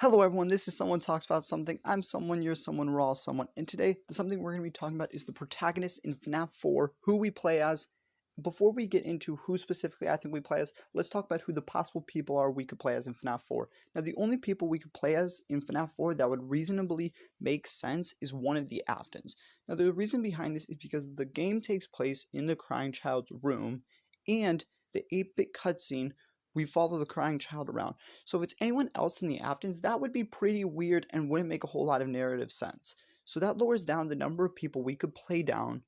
Hello everyone, this is Someone Talks About Something. I'm someone, you're someone, we're all someone. And today, the something we're going to be talking about is the protagonist in FNAF 4, who we play as. Before we get into who specifically I think we play as, let's talk about who the possible people are we could play as in FNAF 4. Now, the only people we could play as in FNAF 4 that would reasonably make sense is one of the Aftons. Now, the reason behind this is because the game takes place in the crying child's room, and the 8-bit cutscene, we follow the crying child around. So if it's anyone else in the Aftons, that would be pretty weird and wouldn't make a whole lot of narrative sense. So that lowers down the number of people we could play down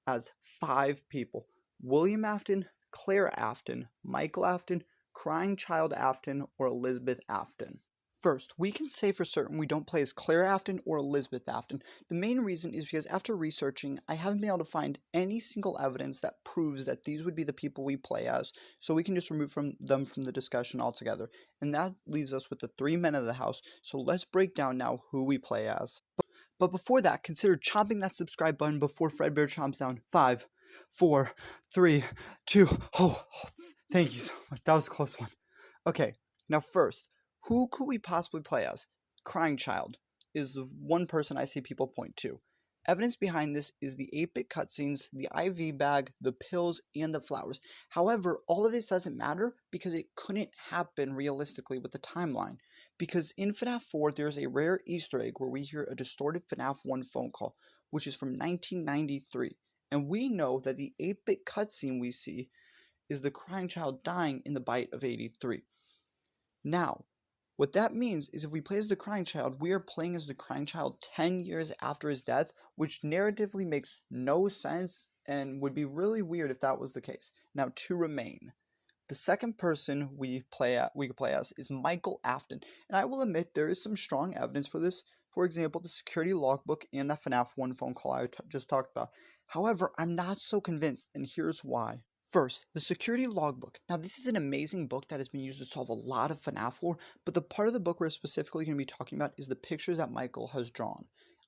as 5 people. William Afton, Claire Afton, Michael Afton, Crying Child Afton, or Elizabeth Afton. First, we can say for certain we don't play as Claire Afton or Elizabeth Afton. The main reason is because after researching, I haven't been able to find any single evidence that proves that these would be the people we play as, so we can just remove them from the discussion altogether. And that leaves us with the 3 men of the house, so let's break down now who we play as. But before that, consider chomping that subscribe button before Fredbear chomps down. 5, 4, 3, 2, thank you so much. That was a close one. Okay, now first, who could we possibly play as? Crying Child is the one person I see people point to. Evidence behind this is the 8-bit cutscenes, the IV bag, the pills, and the flowers. However, all of this doesn't matter because it couldn't happen realistically with the timeline. Because in FNAF 4, there's a rare Easter egg where we hear a distorted FNAF 1 phone call, which is from 1993. And we know that the 8-bit cutscene we see is the crying child dying in the bite of 83. Now, what that means is if we play as the crying child, we are playing as the crying child 10 years after his death, which narratively makes no sense and would be really weird if that was the case. Now, to remain, the second person we could play as is Michael Afton, and I will admit there is some strong evidence for this. For example, the security logbook and the FNAF 1 phone call I just talked about. However, I'm not so convinced, and here's why. First, the security logbook. Now, this is an amazing book that has been used to solve a lot of FNAF lore, but the part of the book we're specifically going to be talking about is the pictures that Michael has drawn.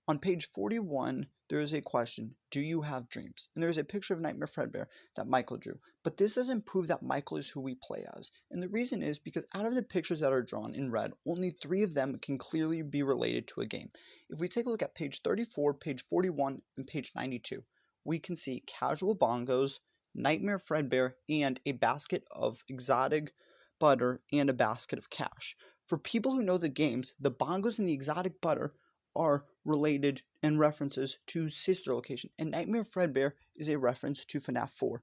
On page 41, there is a question, do you have dreams? And there is a picture of Nightmare Fredbear that Michael drew. But this doesn't prove that Michael is who we play as. And the reason is because out of the pictures that are drawn in red, only 3 of them can clearly be related to a game. If we take a look at page 34, page 41, and page 92, we can see casual bongos, Nightmare Fredbear, and a basket of exotic butter and a basket of cash. For people who know the games, the bongos and the exotic butter are related and references to Sister Location, and Nightmare Fredbear is a reference to FNAF 4.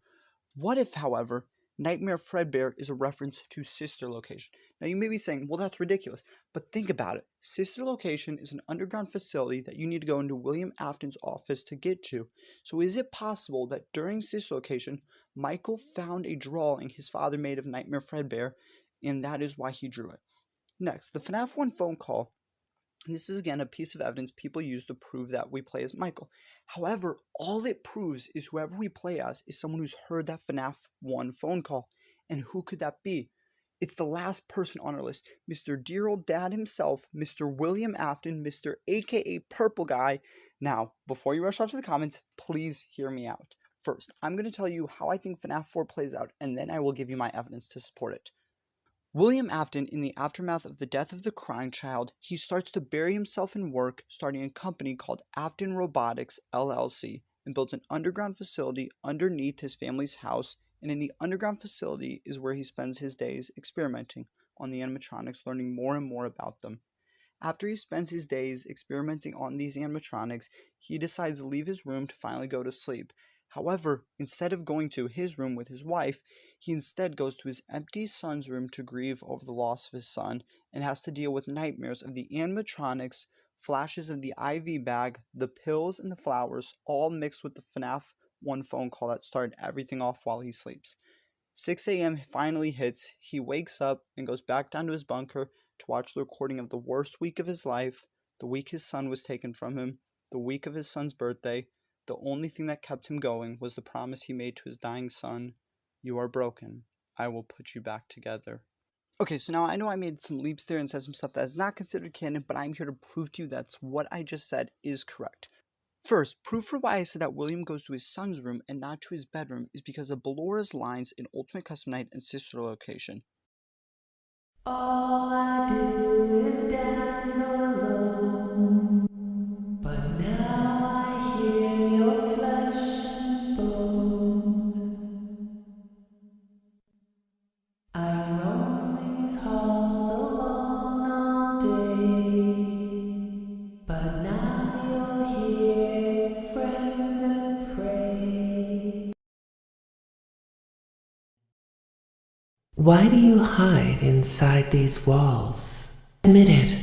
What if, however, Nightmare Fredbear is a reference to Sister Location? Now you may be saying, well, that's ridiculous, but think about it. Sister Location is an underground facility that you need to go into William Afton's office to get to. So is it possible that during Sister Location, Michael found a drawing his father made of Nightmare Fredbear, and that is why he drew it? Next, the FNAF 1 phone call. This is again a piece of evidence people use to prove that we play as Michael. However, all it proves is whoever we play as is someone who's heard that FNAF 1 phone call. And who could that be? It's the last person on our list, Mr. Dear Old Dad himself, Mr. William Afton, Mr. AKA Purple Guy. Now, before you rush off to the comments, please hear me out. First, I'm going to tell you how I think FNAF 4 plays out, and then I will give you my evidence to support it. William Afton, in the aftermath of the death of the crying child, he starts to bury himself in work, starting a company called Afton Robotics LLC, and builds an underground facility underneath his family's house, and in the underground facility is where he spends his days experimenting on the animatronics, learning more and more about them. After he spends his days experimenting on these animatronics, he decides to leave his room to finally go to sleep. However, instead of going to his room with his wife, he instead goes to his empty son's room to grieve over the loss of his son, and has to deal with nightmares of the animatronics, flashes of the IV bag, the pills, and the flowers, all mixed with the FNAF 1 phone call that started everything off while he sleeps. 6 a.m. finally hits, he wakes up and goes back down to his bunker to watch the recording of the worst week of his life, the week his son was taken from him, the week of his son's birthday. The only thing that kept him going was the promise he made to his dying son, "You are broken. I will put you back together." Okay, so now I know I made some leaps there and said some stuff that is not considered canon, but I'm here to prove to you that what I just said is correct. First, proof for why I said that William goes to his son's room and not to his bedroom is because of Belora's lines in Ultimate Custom Night and Sister Location. All I do is dance. day, but now you're here, friend and prey. Why do you hide inside these walls? Admit it,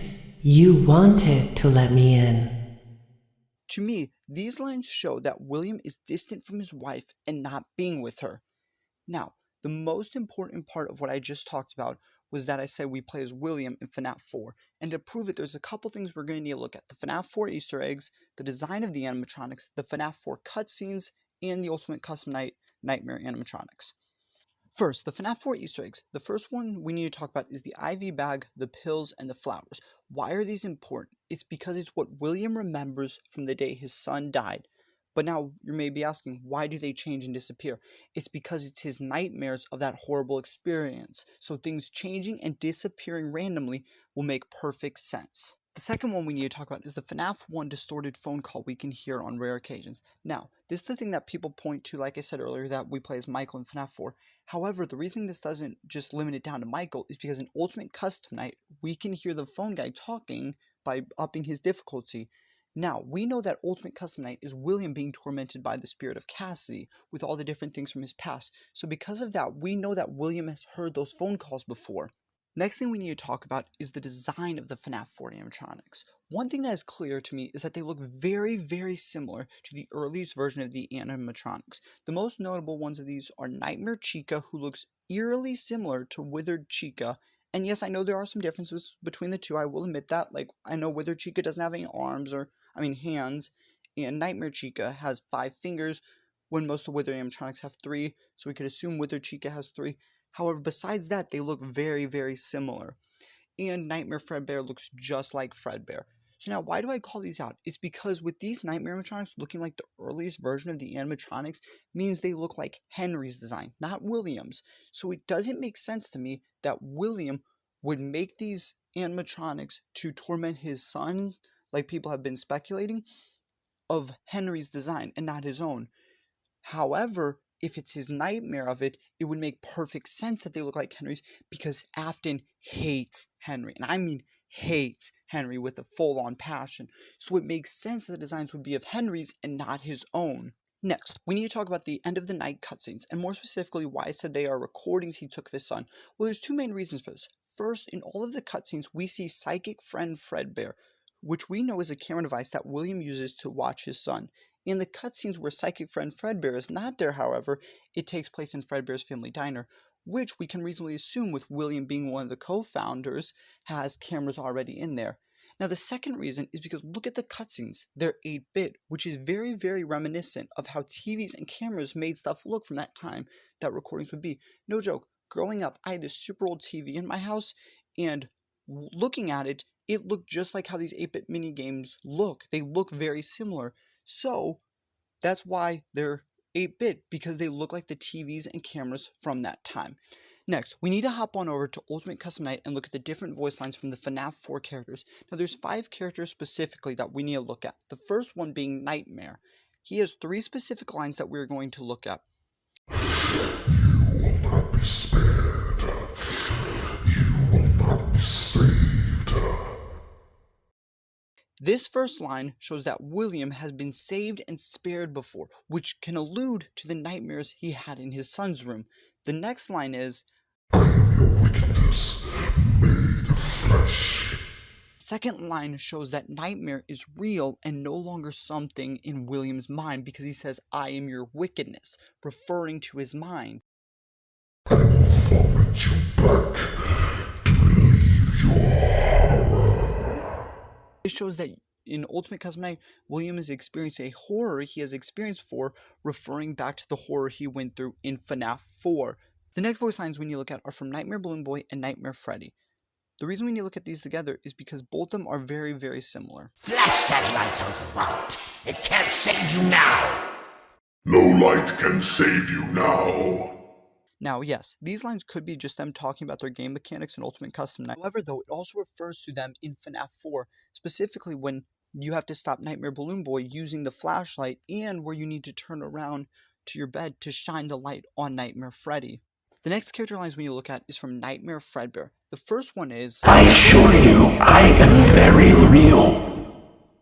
you wanted to let me in. To me, these lines show that William is distant from his wife and not being with her. Now, the most important part of what I just talked about was that I said we play as William in FNAF 4, and to prove it, there's a couple things we're going to need to look at. The FNAF 4 Easter eggs, the design of the animatronics, the FNAF 4 cutscenes, and the Ultimate Custom Night Nightmare animatronics. First, the FNAF 4 Easter eggs. The first one we need to talk about is the IV bag, the pills, and the flowers. Why are these important? It's because it's what William remembers from the day his son died. But now you may be asking, why do they change and disappear? It's because it's his nightmares of that horrible experience. So things changing and disappearing randomly will make perfect sense. The second one we need to talk about is the FNAF 1 distorted phone call we can hear on rare occasions. Now, this is the thing that people point to, like I said earlier, that we play as Michael in FNAF 4. However, the reason this doesn't just limit it down to Michael is because in Ultimate Custom Night, we can hear the phone guy talking by upping his difficulty. Now, we know that Ultimate Custom Night is William being tormented by the spirit of Cassidy with all the different things from his past. So because of that, we know that William has heard those phone calls before. Next thing we need to talk about is the design of the FNAF 4 animatronics. One thing that is clear to me is that they look very, very similar to the earliest version of the animatronics. The most notable ones of these are Nightmare Chica, who looks eerily similar to Withered Chica. And yes, I know there are some differences between the two, I will admit that. Like, I know Withered Chica doesn't have any hands, and Nightmare Chica has 5 fingers, when most of the Withered animatronics have 3, so we could assume Withered Chica has 3. However, besides that, they look very, very similar. And Nightmare Fredbear looks just like Fredbear. So now, why do I call these out? It's because with these Nightmare animatronics looking like the earliest version of the animatronics means they look like Henry's design, not William's. So it doesn't make sense to me that William would make these animatronics to torment his son, like people have been speculating, of Henry's design and not his own. However, if it's his nightmare of it, it would make perfect sense that they look like Henry's because Afton hates Henry. And I mean hates Henry with a full-on passion. So it makes sense that the designs would be of Henry's and not his own. Next, we need to talk about the end of the night cutscenes, and more specifically why I said they are recordings he took of his son. Well, there's 2 main reasons for this. First, in all of the cutscenes, we see Psychic Friend Fredbear, which we know is a camera device that William uses to watch his son. In the cutscenes where Psychic Friend Fredbear is not there, however, it takes place in Fredbear's family diner, which we can reasonably assume, with William being one of the co-founders, has cameras already in there. Now, the second reason is because look at the cutscenes. They're 8-bit, which is very, very reminiscent of how TVs and cameras made stuff look from that time that recordings would be. No joke, growing up, I had this super old TV in my house, and looking at it, it looked just like how these 8-bit minigames look. They look very similar. So that's why they're 8-bit, because they look like the TVs and cameras from that time. Next, we need to hop on over to Ultimate Custom Night and look at the different voice lines from the FNAF 4 characters. Now, there's 5 characters specifically that we need to look at. The first one being Nightmare. He has 3 specific lines that we're going to look at. You will not be spared. You will not be saved. This first line shows that William has been saved and spared before, which can allude to the nightmares he had in his son's room. The next line is, I am your wickedness, made of flesh. Second line shows that Nightmare is real and no longer something in William's mind, because he says, I am your wickedness, referring to his mind. I will vomit you back to relieve your horror. It shows that in Ultimate Custom Night, William is experiencing a horror he has experienced before, referring back to the horror he went through in FNAF 4. The next voice lines we need to look at are from Nightmare Balloon Boy and Nightmare Freddy. The reason we need to look at these together is because both of them are very, very similar. Flash that light on the right. It can't save you now. No light can save you now. Now, yes, these lines could be just them talking about their game mechanics in Ultimate Custom Night. However, though, it also refers to them in FNAF 4, specifically when you have to stop Nightmare Balloon Boy using the flashlight, and where you need to turn around to your bed to shine the light on Nightmare Freddy. The next character lines we need to look at is from Nightmare Fredbear. The first one is, I assure you, I am very real.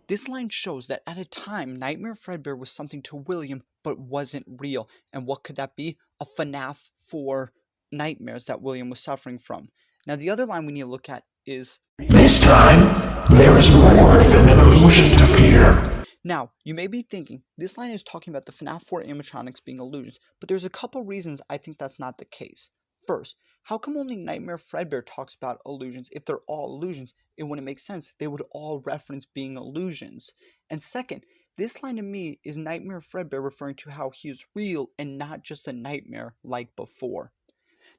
This line shows that at a time, Nightmare Fredbear was something to William, but wasn't real. And what could that be? A FNAF 4 nightmares that William was suffering from. Now, the other line we need to look at is, This time, there is more than an illusion to fear. now, you may be thinking, this line is talking about the FNAF 4 animatronics being illusions, but there's a couple reasons I think that's not the case. First, how come only Nightmare Fredbear talks about illusions if they're all illusions? It wouldn't make sense. They would all reference being illusions. And second, this line to me is Nightmare Fredbear referring to how he is real and not just a nightmare like before.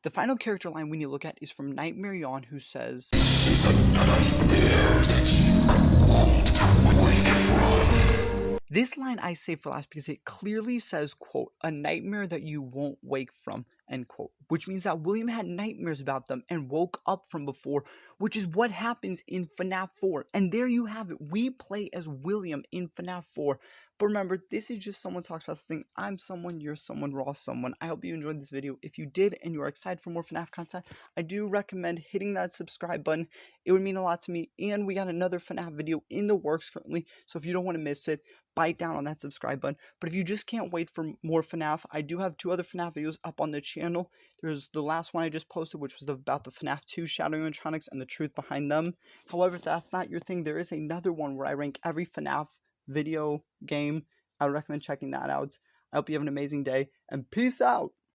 The final character line we need to look at is from Nightmare Yawn, who says, This is a nightmare that you want to wake from. This line I say for last because it clearly says, quote, a nightmare that you won't wake from, end quote, which means that William had nightmares about them and woke up from before, which is what happens in FNAF 4. And there you have it. We play as William in FNAF 4. But remember, this is just someone talks about something. I'm someone, you're someone, we're all someone. I hope you enjoyed this video. If you did and you are excited for more FNAF content, I do recommend hitting that subscribe button. It would mean a lot to me. And we got another FNAF video in the works currently. So if you don't want to miss it, bite down on that subscribe button. But if you just can't wait for more FNAF, I do have 2 other FNAF videos up on the channel. There's the last one I just posted, which was about the FNAF 2 Shadow Animatronics and the truth behind them. However, if that's not your thing, there is another one where I rank every FNAF video game. I would recommend checking that out. I hope you have an amazing day, and peace out!